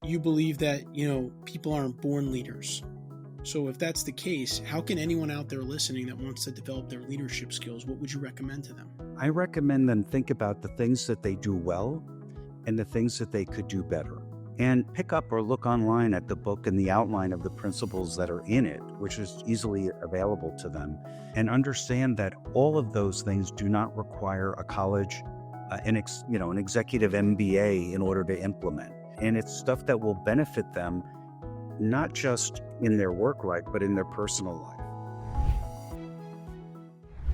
you believe that, people aren't born leaders. So if that's the case, how can anyone out there listening that wants to develop their leadership skills, what would you recommend to them? I recommend them think about the things that they do well and the things that they could do better. And pick up or look online at the book and the outline of the principles that are in it, which is easily available to them, and understand that all of those things do not require a college, an executive MBA in order to implement. And it's stuff that will benefit them, not just in their work life, but in their personal life.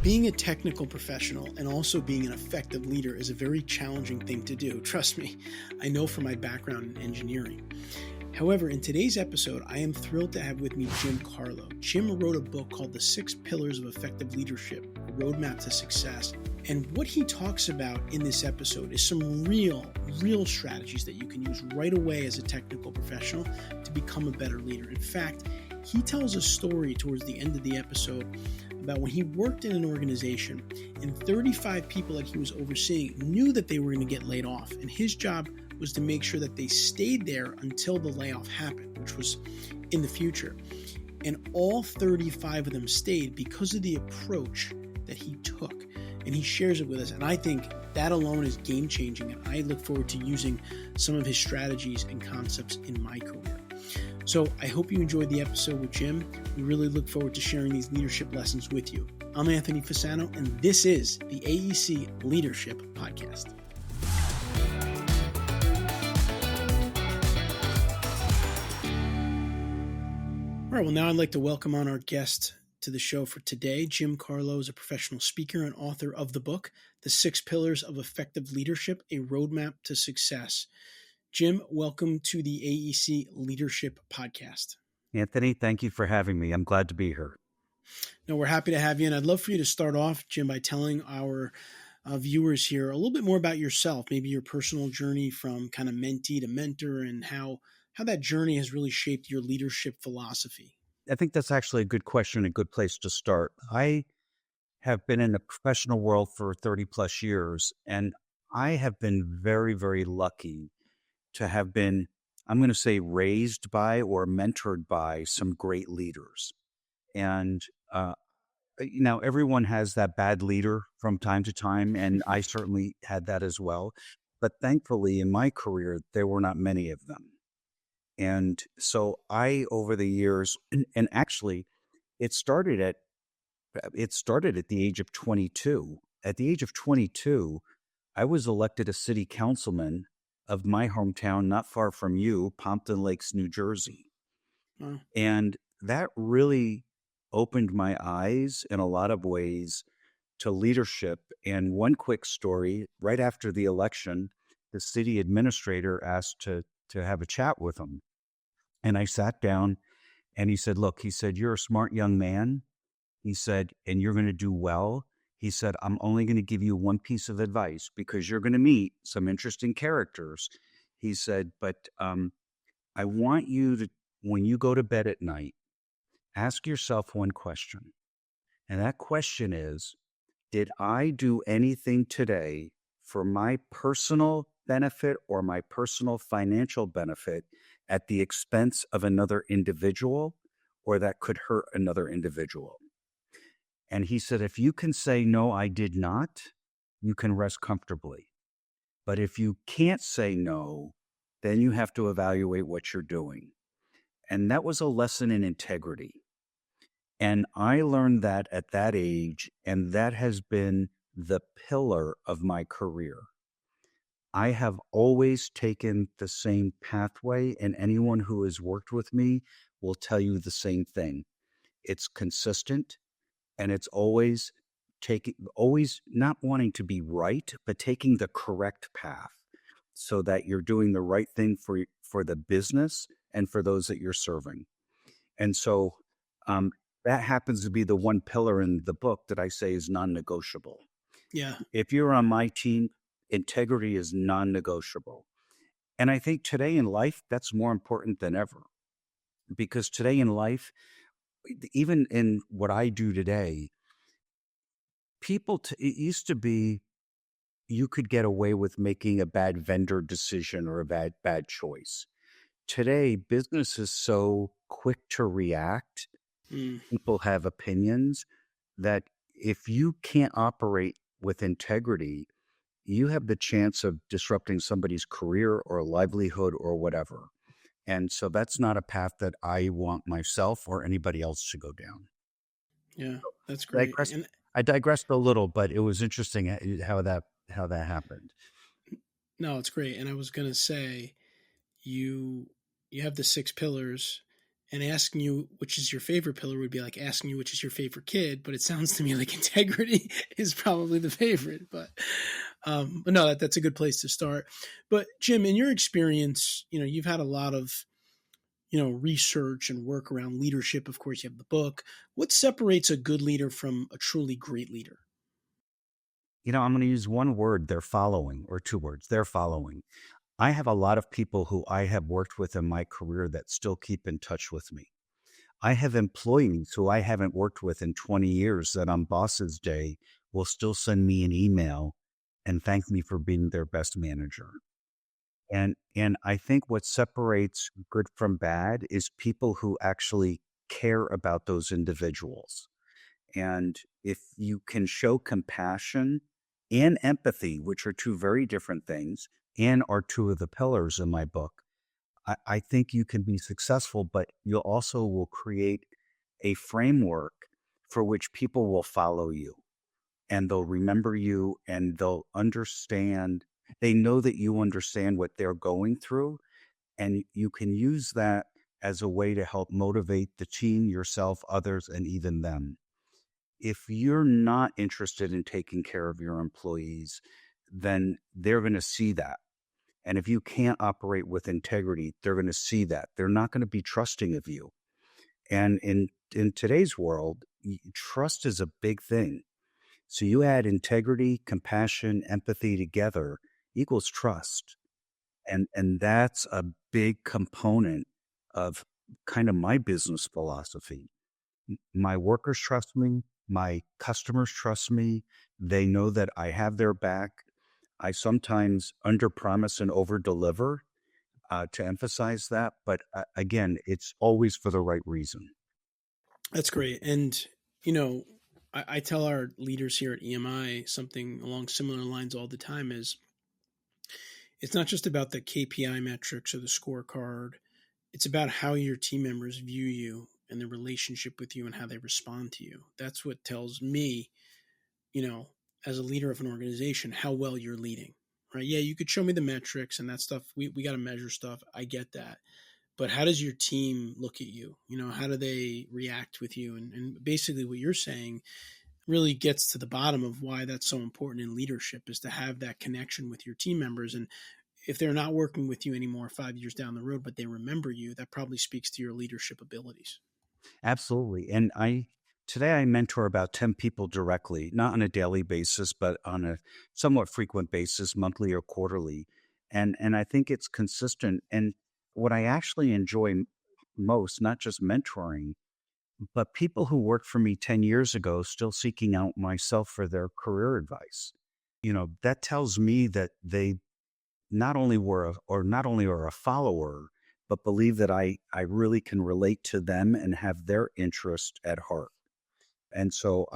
Being a technical professional and also being an effective leader is a very challenging thing to do. Trust me, I know from my background in engineering. However, in today's episode, I am thrilled to have with me Jim Carlough. Jim wrote a book called The 6 Pillars of Effective Leadership, A Roadmap to Success. And what he talks about in this episode is some real strategies that you can use right away as a technical professional to become a better leader. In fact, he tells a story towards the end of the episode about when he worked in an organization and 35 people that he was overseeing knew that they were going to get laid off. And his job was to make sure that they stayed there until the layoff happened, which was in the future. And all 35 of them stayed because of the approach that he took. And he shares it with us. And I think that alone is game changing. And I look forward to using some of his strategies and concepts in my career. So I hope you enjoyed the episode with Jim. We really look forward to sharing these leadership lessons with you. I'm Anthony Fasano, and this is the AEC Leadership Podcast. All right, well, now I'd like to welcome on our guest to the show for today. Jim Carlough is a professional speaker and author of the book, The 6 Pillars of Effective Leadership, A Roadmap to Success. Jim, welcome to the AEC Leadership Podcast. Anthony, thank you for having me. I'm glad to be here. No, we're happy to have you. And I'd love for you to start off, Jim, by telling our viewers here a little bit more about yourself, maybe your personal journey from kind of mentee to mentor and how that journey has really shaped your leadership philosophy. I think that's actually a good question, a good place to start. I have been in the professional world for 30 plus years, and I have been very, very lucky to have been, I'm going to say, raised by or mentored by some great leaders. And, everyone has that bad leader from time to time, and I certainly had that as well. But thankfully, in my career, there were not many of them. And so I, over the years, and actually, it started at the age of 22. At the age of 22, I was elected a city councilman of my hometown, not far from you, Pompton Lakes, New Jersey. Wow. And that really opened my eyes in a lot of ways to leadership. And one quick story, right after the election, the city administrator asked to have a chat with him. And I sat down and he said, look, he said, you're a smart young man. He said, and you're going to do well. He said, I'm only going to give you one piece of advice because you're going to meet some interesting characters. He said, but I want you to, when you go to bed at night, ask yourself one question. And that question is, did I do anything today for my personal benefit or my personal financial benefit at the expense of another individual or that could hurt another individual? And he said, if you can say, no, I did not, you can rest comfortably. But if you can't say no, then you have to evaluate what you're doing. And that was a lesson in integrity. And I learned that at that age, and that has been the pillar of my career. I have always taken the same pathway, and anyone who has worked with me will tell you the same thing. It's consistent. And it's always not wanting to be right, but taking the correct path so that you're doing the right thing for the business and for those that you're serving. And so that happens to be the one pillar in the book that I say is non-negotiable. Yeah. If you're on my team, integrity is non-negotiable. And I think today in life, that's more important than ever. Because today in life, even in what I do today, it used to be you could get away with making a bad vendor decision or a bad choice. today business is so quick to react. Mm, People have opinions that if you can't operate with integrity, you have the chance of disrupting somebody's career or livelihood or whatever. And so that's not a path that I want myself or anybody else to go down. yeah, that's great. Digress. And I digressed a little, but it was interesting how that happened. no, it's great. And I was gonna say, you you have the six pillars, and asking you which is your favorite pillar would be like asking you which is your favorite kid. But it sounds to me like integrity is probably the favorite. But no, that's a good place to start. But Jim, in your experience, you've had a lot of research and work around leadership. Of course, you have the book. What separates a good leader from a truly great leader? I'm going to use one word, they're following, or two words, they're following. I have a lot of people who I have worked with in my career that still keep in touch with me. I have employees who I haven't worked with in 20 years that on Boss's Day will still send me an email and thank me for being their best manager. And I think what separates good from bad is people who actually care about those individuals. And if you can show compassion and empathy, which are two very different things, and are two of the pillars in my book, I think you can be successful, but you also will create a framework for which people will follow you and they'll remember you and they'll understand. They know that you understand what they're going through, and you can use that as a way to help motivate the team, yourself, others, and even them. If you're not interested in taking care of your employees, then they're going to see that. And if you can't operate with integrity, they're going to see that. They're not going to be trusting of you. And in today's world, trust is a big thing. So you add integrity, compassion, empathy together equals trust. And that's a big component of kind of my business philosophy. My workers trust me, my customers trust me. They know that I have their back. I sometimes underpromise and overdeliver to emphasize that, but again, it's always for the right reason. That's great. And, you know, I tell our leaders here at EMI something along similar lines all the time is it's not just about the KPI metrics or the scorecard. It's about how your team members view you and their relationship with you and how they respond to you. That's what tells me, you know, as a leader of an organization, how well you're leading. Right. Yeah, you could show me the metrics and that stuff. We got to measure stuff. I get that. But how does your team look at you? How do they react with you? And basically what you're saying really gets to the bottom of why that's so important in leadership is to have that connection with your team members. And if they're not working with you anymore 5 years down the road, but they remember you, that probably speaks to your leadership abilities. Absolutely. And today I mentor about 10 people directly, not on a daily basis, but on a somewhat frequent basis, monthly or quarterly. And I think it's consistent. And what I actually enjoy most, not just mentoring, but people who worked for me 10 years ago still seeking out myself for their career advice. That tells me that they not only are a follower, but believe that I really can relate to them and have their interest at heart. And so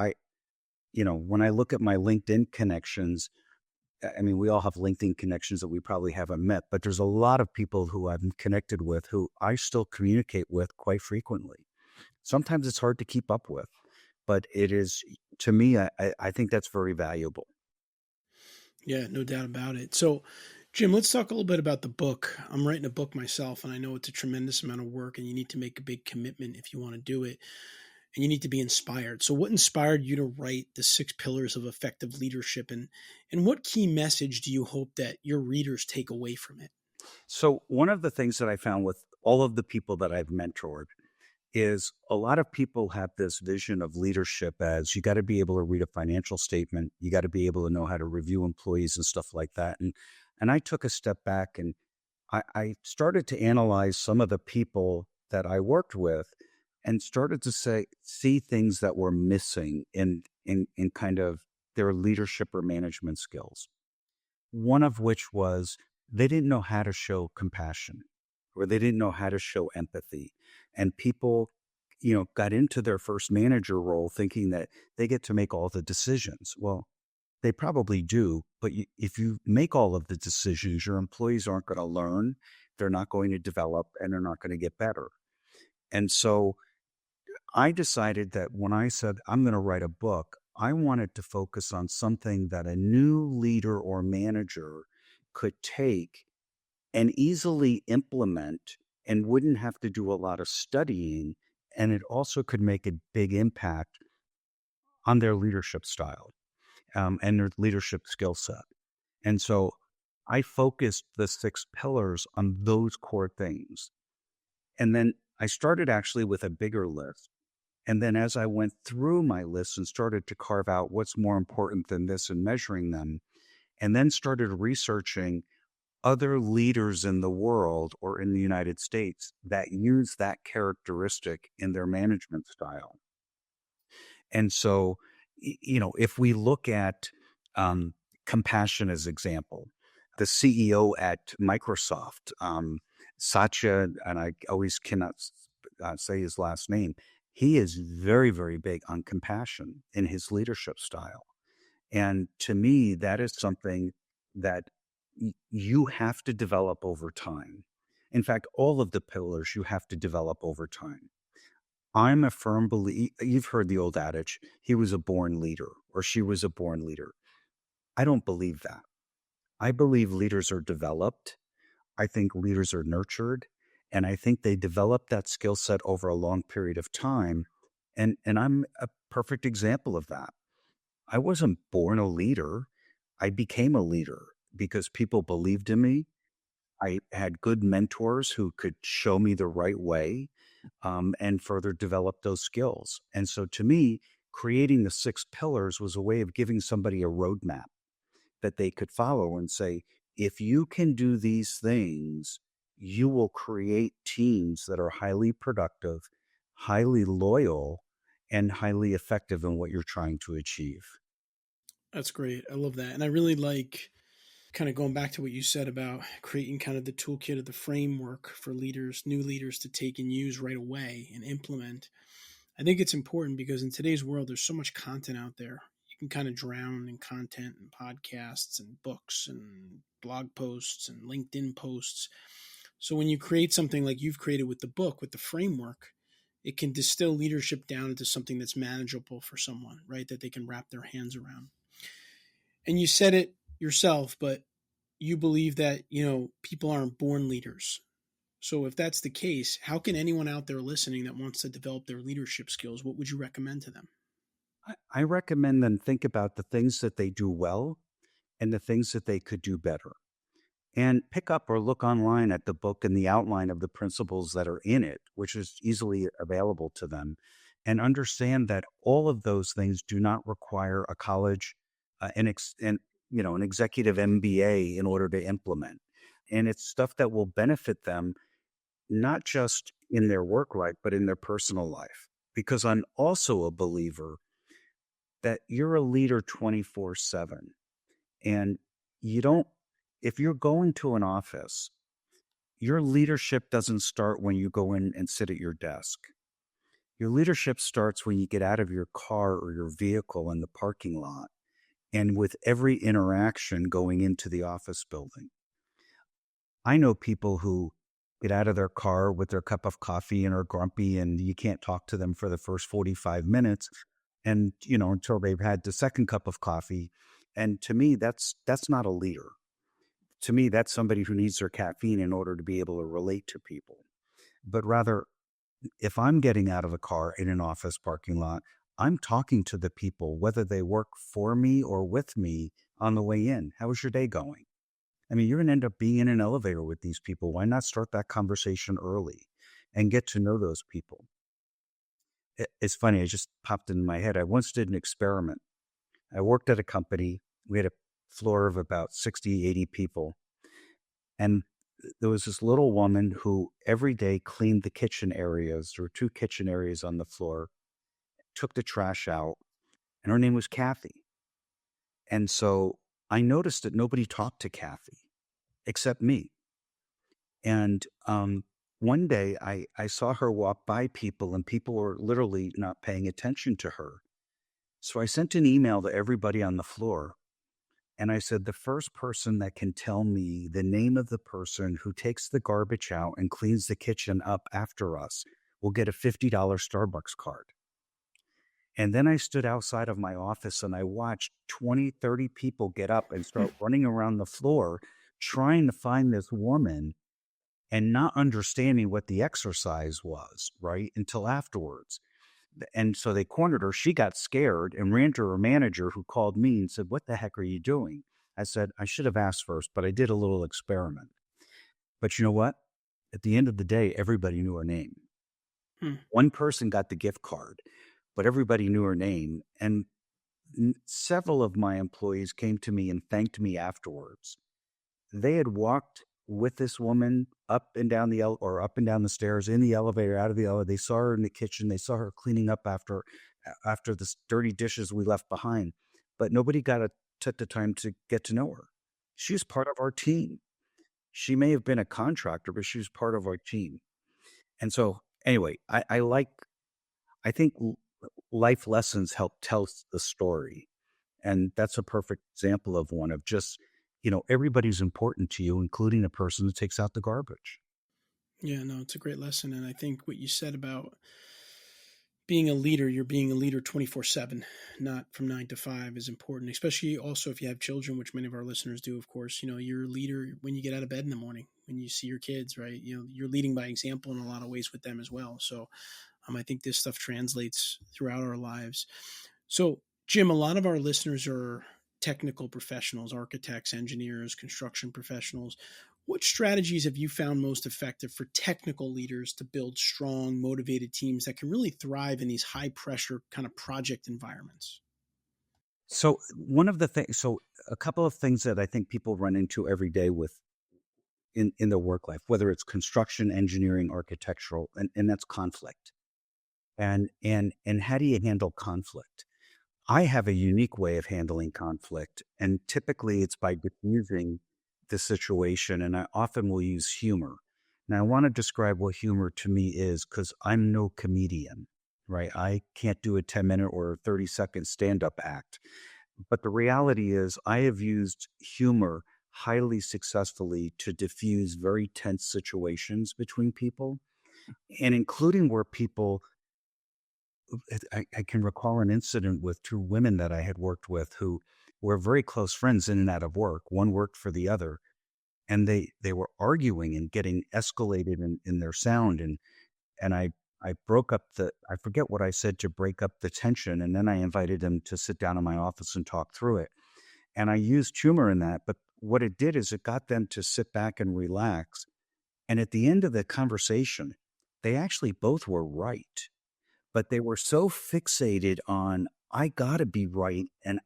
when I look at my LinkedIn connections, I mean, we all have LinkedIn connections that we probably haven't met, but there's a lot of people who I've connected with who I still communicate with quite frequently. Sometimes it's hard to keep up with, but it is, to me, I think that's very valuable. Yeah, no doubt about it. So, Jim, let's talk a little bit about the book. I'm writing a book myself, and I know it's a tremendous amount of work, and you need to make a big commitment if you want to do it, and you need to be inspired. So, what inspired you to write the six pillars of effective leadership, and what key message do you hope that your readers take away from it? So one of the things that I found with all of the people that I've mentored is a lot of people have this vision of leadership as you got to be able to read a financial statement, you got to be able to know how to review employees and stuff like that. And I took a step back and I started to analyze some of the people that I worked with and started to see things that were missing in kind of their leadership or management skills. One of which was they didn't know how to show compassion or they didn't know how to show empathy. And people, got into their first manager role thinking that they get to make all the decisions. Well, they probably do, but if you make all of the decisions, your employees aren't going to learn, they're not going to develop, and they're not going to get better. And so I decided that when I said I'm going to write a book, I wanted to focus on something that a new leader or manager could take and easily implement and wouldn't have to do a lot of studying. And it also could make a big impact on their leadership style, and their leadership skill set. And so I focused the 6 pillars on those core things. And then I started actually with a bigger list. And then as I went through my list and started to carve out what's more important than this and measuring them, and then started researching other leaders in the world or in the United States that use that characteristic in their management style. And so, if we look at compassion as example, the CEO at Microsoft, Satya, and I always cannot say his last name, he is very, very big on compassion in his leadership style. And to me, that is something that you have to develop over time. In fact, all of the pillars you have to develop over time. I'm a firm believer. You've heard the old adage, he was a born leader or she was a born leader. I don't believe that. I believe leaders are developed. I think leaders are nurtured. And I think they develop that skill set over a long period of time. And I'm a perfect example of that. I wasn't born a leader. I became a leader because people believed in me. I had good mentors who could show me the right way, and further develop those skills. And so to me, creating the 6 pillars was a way of giving somebody a roadmap that they could follow and say, if you can do these things, you will create teams that are highly productive, highly loyal, and highly effective in what you're trying to achieve. That's great. I love that. And I really like kind of going back to what you said about creating kind of the toolkit of the framework for leaders, new leaders to take and use right away and implement. I think it's important because in today's world, there's so much content out there. You can kind of drown in content and podcasts and books and blog posts and LinkedIn posts. So when you create something like you've created with the book, with the framework, it can distill leadership down into something that's manageable for someone, right? That they can wrap their hands around. And you said it yourself, but you believe that, people aren't born leaders. So if that's the case, how can anyone out there listening that wants to develop their leadership skills, what would you recommend to them? I recommend them think about the things that they do well and the things that they could do better. And pick up or look online at the book and the outline of the principles that are in it, which is easily available to them, and understand that all of those things do not require a college, an executive MBA in order to implement. And it's stuff that will benefit them not just in their work life, but in their personal life. Because I'm also a believer that you're a leader 24/7. And you don't, if you're going to an office, your leadership doesn't start when you go in and sit at your desk. Your leadership starts when you get out of your car or your vehicle in the parking lot and with every interaction going into the office building. I know people who get out of their car with their cup of coffee and are grumpy, and you can't talk to them for the first 45 minutes and until they've had the second cup of coffee. And to me, that's not a leader. To me, that's somebody who needs their caffeine in order to be able to relate to people. But rather, if I'm getting out of the car in an office parking lot, I'm talking to the people, whether they work for me or with me on the way in. How's your day going? I mean, you're going to end up being in an elevator with these people. Why not start that conversation early and get to know those people? It's funny. It just popped into my head. I once did an experiment. I worked at a company. We had a floor of about 60, 80 people. And there was this little woman who every day cleaned the kitchen areas. There were 2 kitchen areas on the floor, took the trash out, and her name was Kathy. And so I noticed that nobody talked to Kathy except me. And one day I saw her walk by people and people were literally not paying attention to her. So I sent an email to everybody on the floor and I said, the first person that can tell me the name of the person who takes the garbage out and cleans the kitchen up after us will get a $50 Starbucks card. And then I stood outside of my office and I watched 20, 30 people get up and start running around the floor trying to find this woman and not understanding what the exercise was, right? Until afterwards. And so they cornered her. She got scared and ran to her manager, who called me and said, "What the heck are you doing?" I said, "I should have asked first, but I did a little experiment." But you know what? At the end of the day, everybody knew her name. Hmm. One person got the gift card, but everybody knew her name. And several of my employees came to me and thanked me afterwards. They had walked with this woman up and down or up and down the stairs, in the elevator, out of the elevator. They saw her in the kitchen. They saw her cleaning up after the dirty dishes we left behind. But nobody took the time to get to know her. She was part of our team. She may have been a contractor, but she was part of our team. And so, anyway, I think life lessons help tell the story. And that's a perfect example of one of just, everybody's important to you, including the person who takes out the garbage. Yeah, no, it's a great lesson. And I think what you said about being a leader, you're being a leader 24/7, not from 9 to 5, is important, especially also if you have children, which many of our listeners do, of course. You're a leader when you get out of bed in the morning, when you see your kids, right? You're leading by example in a lot of ways with them as well. So I think this stuff translates throughout our lives. So, Jim, a lot of our listeners are technical professionals, architects, engineers, construction professionals. What strategies have you found most effective for technical leaders to build strong, motivated teams that can really thrive in these high pressure kind of project environments? So a couple of things that I think people run into every day with in their work life, whether it's construction, engineering, architectural, and that's conflict. And how do you handle conflict? I have a unique way of handling conflict, and typically it's by diffusing the situation, and I often will use humor. Now, I want to describe what humor to me is because I'm no comedian, right? I can't do a 10-minute or 30-second stand up act. But the reality is, I have used humor highly successfully to diffuse very tense situations between people, and including where people I can recall an incident with two women that I had worked with who were very close friends in and out of work. One worked for the other, and they were arguing and getting escalated in their sound. And I broke up I forget what I said to break up the tension, and then I invited them to sit down in my office and talk through it. And I used humor in that, but what it did is it got them to sit back and relax. And at the end of the conversation, they actually both were right, but they were so fixated on, I gotta be right. And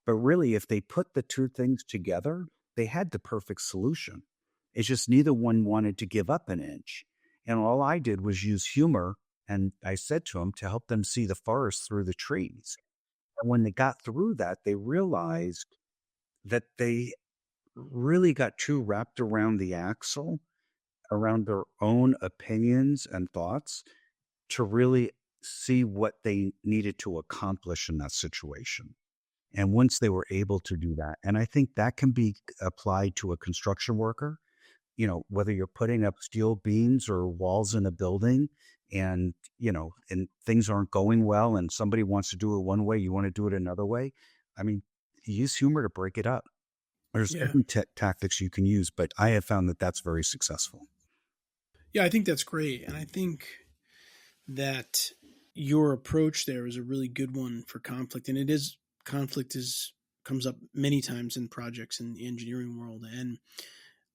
but really, if they put the two things together, they had the perfect solution. It's just neither one wanted to give up an inch. And all I did was use humor. And I said to them to help them see the forest through the trees. And when they got through that, they realized that they really got too wrapped around the axle, around their own opinions and thoughts, to really see what they needed to accomplish in that situation. And once they were able to do that, and I think that can be applied to a construction worker, whether you're putting up steel beams or walls in a building and things aren't going well and somebody wants to do it one way, you want to do it another way. I mean, use humor to break it up. There's Yeah. different tactics you can use, but I have found that that's very successful. Yeah, I think that's great. And I think that your approach there is a really good one for conflict. And conflict is comes up many times in projects in the engineering world. And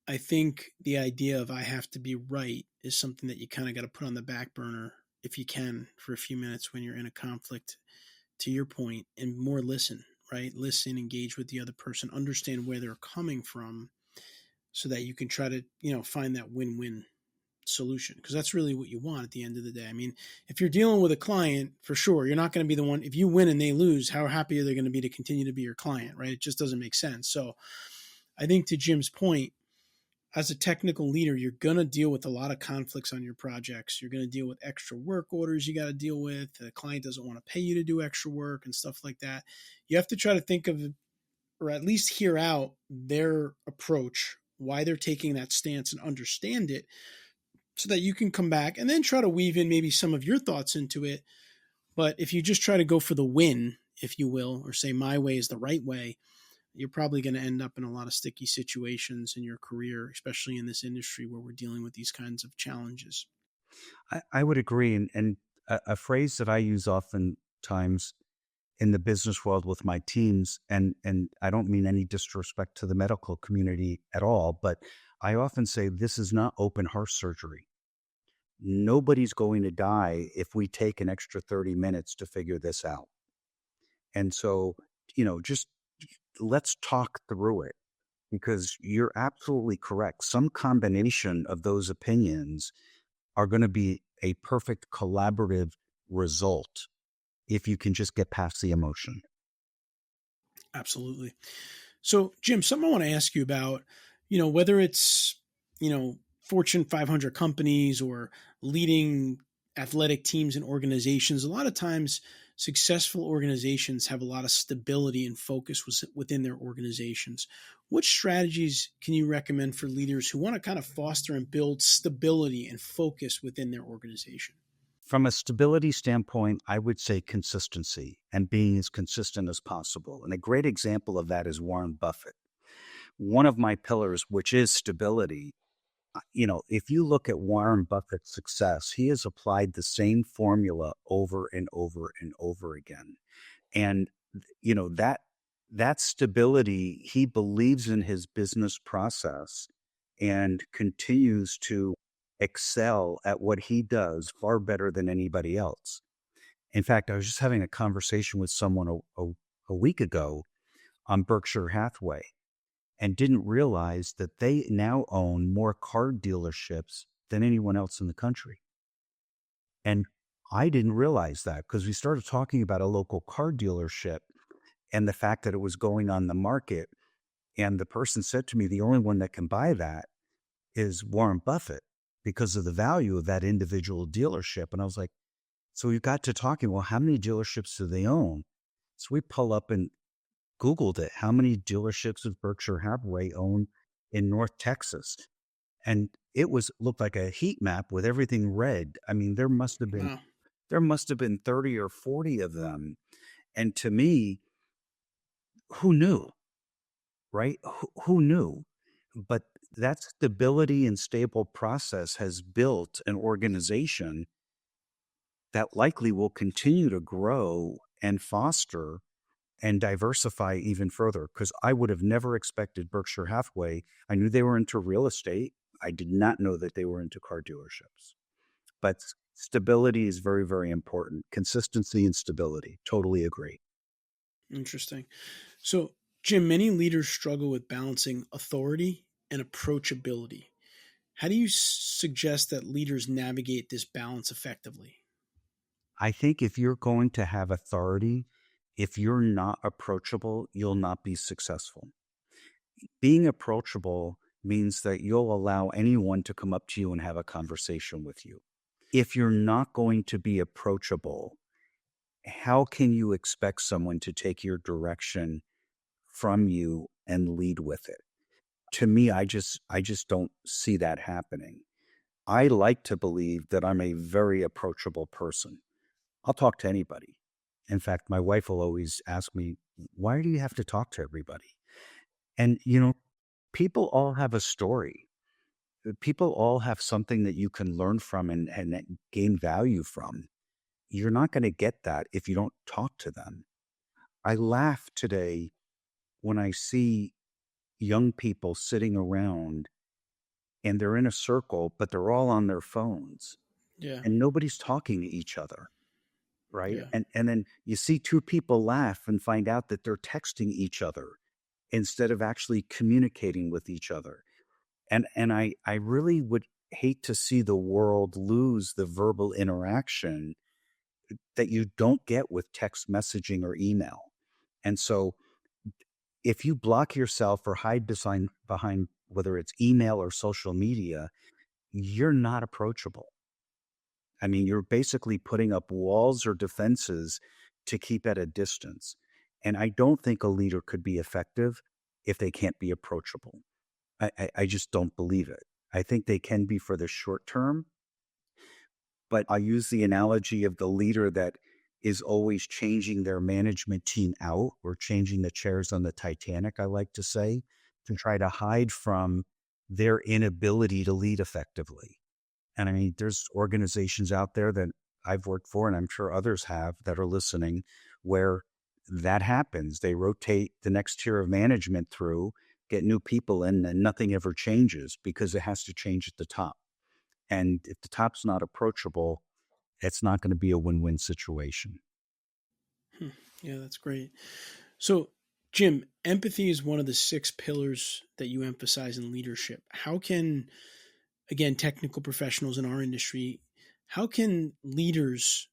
I think the idea of I have to be right is something that you kind of got to put on the back burner if you can for a few minutes when you're in a conflict, to your point, and more listen, right? Listen, engage with the other person, understand where they're coming from so that you can try to, find that win-win solution, because that's really what you want at the end of the day. I mean, if you're dealing with a client, for sure, you're not going to be the one. If you win and they lose, how happy are they going to be to continue to be your client, right? It just doesn't make sense. So I think, to Jim's point, as a technical leader, you're going to deal with a lot of conflicts on your projects. You're going to deal with extra work orders you got to deal with. The client doesn't want to pay you to do extra work and stuff like that. You have to try to think of, or at least hear out their approach, why they're taking that stance, and understand it so that you can come back and then try to weave in maybe some of your thoughts into it. But if you just try to go for the win, if you will, or say my way is the right way, you're probably going to end up in a lot of sticky situations in your career, especially in this industry where we're dealing with these kinds of challenges. I would agree. And a phrase that I use oftentimes in the business world with my teams, and I don't mean any disrespect to the medical community at all, but I often say this is not open heart surgery. Nobody's going to die if we take an extra 30 minutes to figure this out. And so, just let's talk through it, because you're absolutely correct. Some combination of those opinions are going to be a perfect collaborative result if you can just get past the emotion. Absolutely. So, Jim, something I want to ask you about, whether it's, Fortune 500 companies or leading athletic teams and organizations, a lot of times successful organizations have a lot of stability and focus within their organizations. What strategies can you recommend for leaders who want to kind of foster and build stability and focus within their organization? From a stability standpoint, I would say consistency and being as consistent as possible. And a great example of that is Warren Buffett. One of my pillars, which is stability, if you look at Warren Buffett's success, he has applied the same formula over and over and over again. And, that stability, he believes in his business process and continues to excel at what he does far better than anybody else. In fact, I was just having a conversation with someone a week ago on Berkshire Hathaway, and didn't realize that they now own more car dealerships than anyone else in the country. And I didn't realize that, because we started talking about a local car dealership and the fact that it was going on the market. And the person said to me, the only one that can buy that is Warren Buffett because of the value of that individual dealership. And I was like, so we got to talking, well, how many dealerships do they own? So we pull up and Googled it. How many dealerships does Berkshire Hathaway own in North Texas? And looked like a heat map with everything red. I mean, there must have been Wow. 30 or 40 of them. And to me, who knew, right? Who knew? But that stability and stable process has built an organization that likely will continue to grow and foster and diversify even further. Because I would have never expected Berkshire Hathaway. I knew they were into real estate. I did not know that they were into car dealerships. But stability is very, very important. Consistency and stability. Totally agree. Interesting. So, Jim, many leaders struggle with balancing authority and approachability. How do you suggest that leaders navigate this balance effectively? I think if you're going to have authority, if you're not approachable, you'll not be successful. Being approachable means that you'll allow anyone to come up to you and have a conversation with you. If you're not going to be approachable, how can you expect someone to take your direction from you and lead with it? To me, I just don't see that happening. I like to believe that I'm a very approachable person. I'll talk to anybody. In fact, my wife will always ask me, why do you have to talk to everybody? And, people all have a story. People all have something that you can learn from and gain value from. You're not going to get that if you don't talk to them. I laugh today when I see young people sitting around and they're in a circle, but they're all on their phones Yeah. and nobody's talking to each other. Right. Yeah. And then you see two people laugh and find out that they're texting each other instead of actually communicating with each other. And I really would hate to see the world lose the verbal interaction that you don't get with text messaging or email. And so if you block yourself or hide behind whether it's email or social media, you're not approachable. I mean, you're basically putting up walls or defenses to keep at a distance. And I don't think a leader could be effective if they can't be approachable. I just don't believe it. I think they can be for the short term, but I use the analogy of the leader that is always changing their management team out or changing the chairs on the Titanic, I like to say, to try to hide from their inability to lead effectively. And I mean, there's organizations out there that I've worked for, and I'm sure others have that are listening, where that happens. They rotate the next tier of management through, get new people in, and nothing ever changes because it has to change at the top. And if the top's not approachable, it's not going to be a win-win situation. Hmm. Yeah, that's great. So, Jim, empathy is one of the six pillars that you emphasize in leadership. How can, again, technical professionals in our industry, how can leaders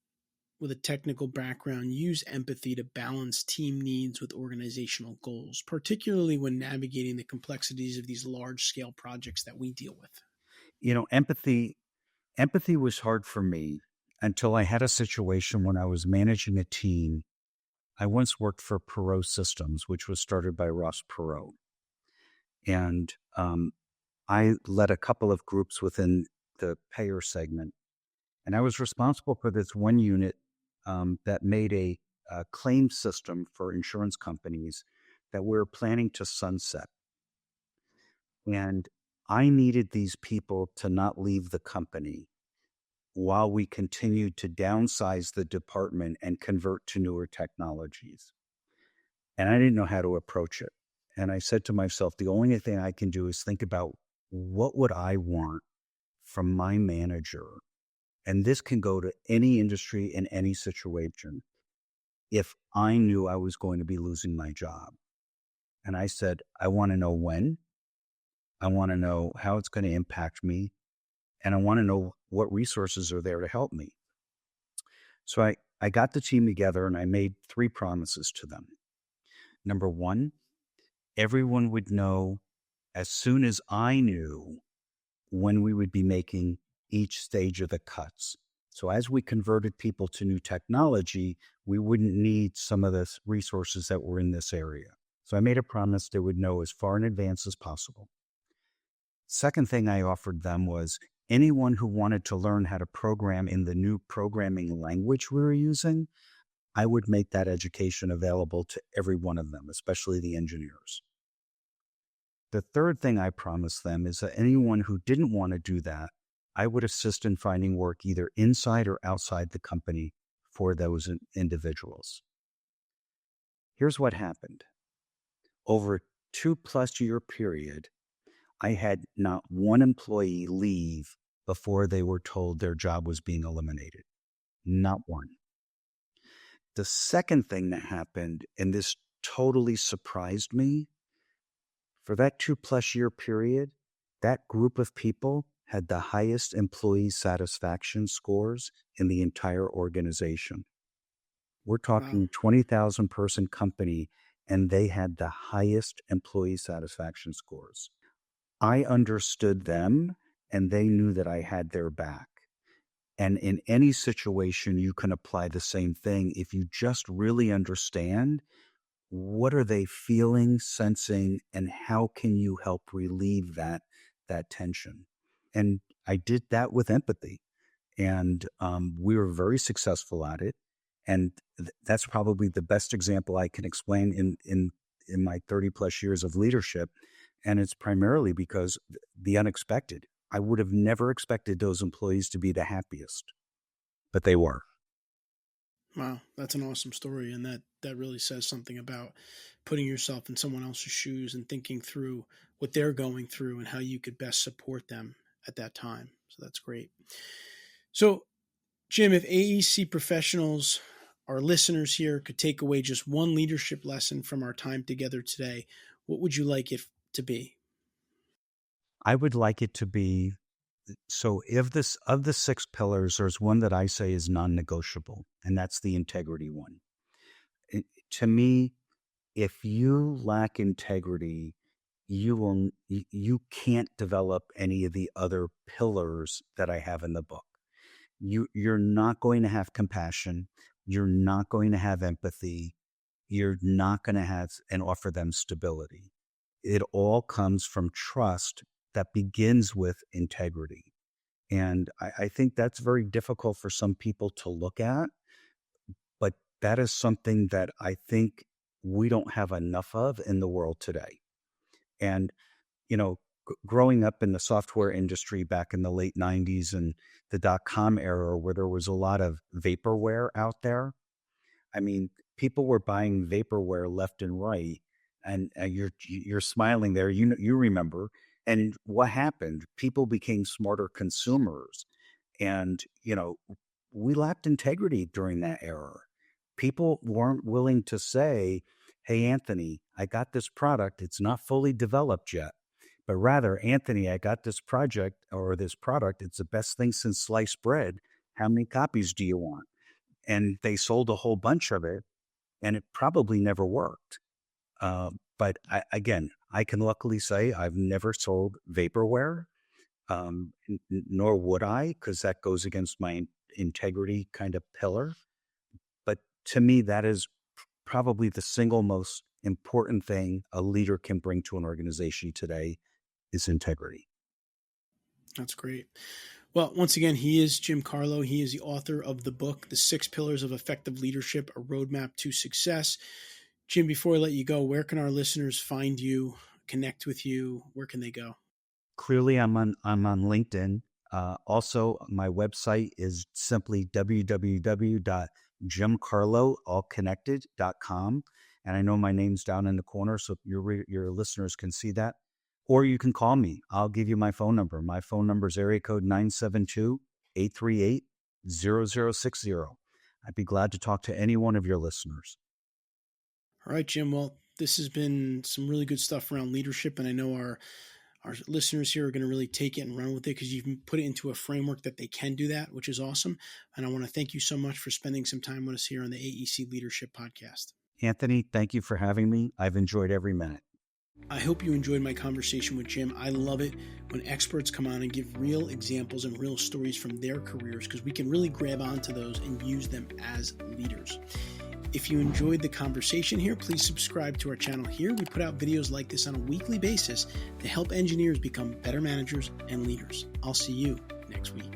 with a technical background use empathy to balance team needs with organizational goals, particularly when navigating the complexities of these large scale projects that we deal with? You know, empathy was hard for me until I had a situation when I was managing a team. I once worked for Perot Systems, which was started by Ross Perot. And I led a couple of groups within the payer segment. And I was responsible for this one unit that made a claim system for insurance companies that we were planning to sunset. And I needed these people to not leave the company while we continued to downsize the department and convert to newer technologies. And I didn't know how to approach it. And I said to myself, the only thing I can do is think about what would I want from my manager. And this can go to any industry in any situation. If I knew I was going to be losing my job. And I said, I want to know when, I want to know how it's going to impact me, and I want to know what resources are there to help me. So I got the team together and I made three promises to them. Number one, everyone would know as soon as I knew when we would be making each stage of the cuts. So as we converted people to new technology, we wouldn't need some of the resources that were in this area. So I made a promise they would know as far in advance as possible. Second thing I offered them was anyone who wanted to learn how to program in the new programming language we were using, I would make that education available to every one of them, especially the engineers. The third thing I promised them is that anyone who didn't want to do that, I would assist in finding work either inside or outside the company for those individuals. Here's what happened. Over a 2+ year period, I had not one employee leave before they were told their job was being eliminated. Not one. The second thing that happened, and this totally surprised me, for that 2+ year period, that group of people had the highest employee satisfaction scores in the entire organization. We're Wow. talking 20,000 person company, and they had the highest employee satisfaction scores. I understood them, and they knew that I had their back. And in any situation, you can apply the same thing if you just really understand what are they feeling, sensing, and how can you help relieve that tension. And I did that with empathy, and we were very successful at it. And that's probably the best example I can explain in my 30+ years of leadership. And it's primarily because the unexpected. I would have never expected those employees to be the happiest, but they were. Wow, that's an awesome story, and that really says something about putting yourself in someone else's shoes and thinking through what they're going through and how you could best support them at that time. So that's great. So, Jim, if AEC professionals, our listeners here, could take away just one leadership lesson from our time together today, what would you like it to be? I would like it to be so if this of the six pillars, there's one that I say is non-negotiable, and that's the integrity one. To me, if you lack integrity, you can't develop any of the other pillars that I have in the book. You're not going to have compassion. You're not going to have empathy. You're not going to have and offer them stability. It all comes from trust that begins with integrity. And I think that's very difficult for some people to look at, but that is something that I think we don't have enough of in the world today. And, growing up in the software industry back in the late 90s and the dot-com era where there was a lot of vaporware out there, I mean, people were buying vaporware left and right, and you're smiling there. You remember, and what happened? People became smarter consumers, and we lacked integrity during that era. People weren't willing to say, "Hey, Anthony, I got this product. It's not fully developed yet." But rather, Anthony, I got this project or this product. It's the best thing since sliced bread. How many copies do you want? And they sold a whole bunch of it, and it probably never worked. But again, I can luckily say I've never sold vaporware, nor would I, because that goes against my integrity kind of pillar. But to me, that is probably the single most important thing a leader can bring to an organization today is integrity. That's great. Well, once again, he is Jim Carlough. He is the author of the book, The 6 Pillars of Effective Leadership, A Roadmap to Success. Jim, before I let you go, where can our listeners find you, connect with you? Where can they go? Clearly, I'm on LinkedIn. Also, my website is simply www.jimcarlough.com. And I know my name's down in the corner, so your listeners can see that. Or you can call me. I'll give you my phone number. My phone number is area code 972-838-0060. I'd be glad to talk to any one of your listeners. All right, Jim. Well, this has been some really good stuff around leadership, and I know our listeners here are going to really take it and run with it because you've put it into a framework that they can do that, which is awesome. And I want to thank you so much for spending some time with us here on the AEC Leadership Podcast. Anthony, thank you for having me. I've enjoyed every minute. I hope you enjoyed my conversation with Jim. I love it when experts come on and give real examples and real stories from their careers because we can really grab onto those and use them as leaders. If you enjoyed the conversation here, please subscribe to our channel here. We put out videos like this on a weekly basis to help engineers become better managers and leaders. I'll see you next week.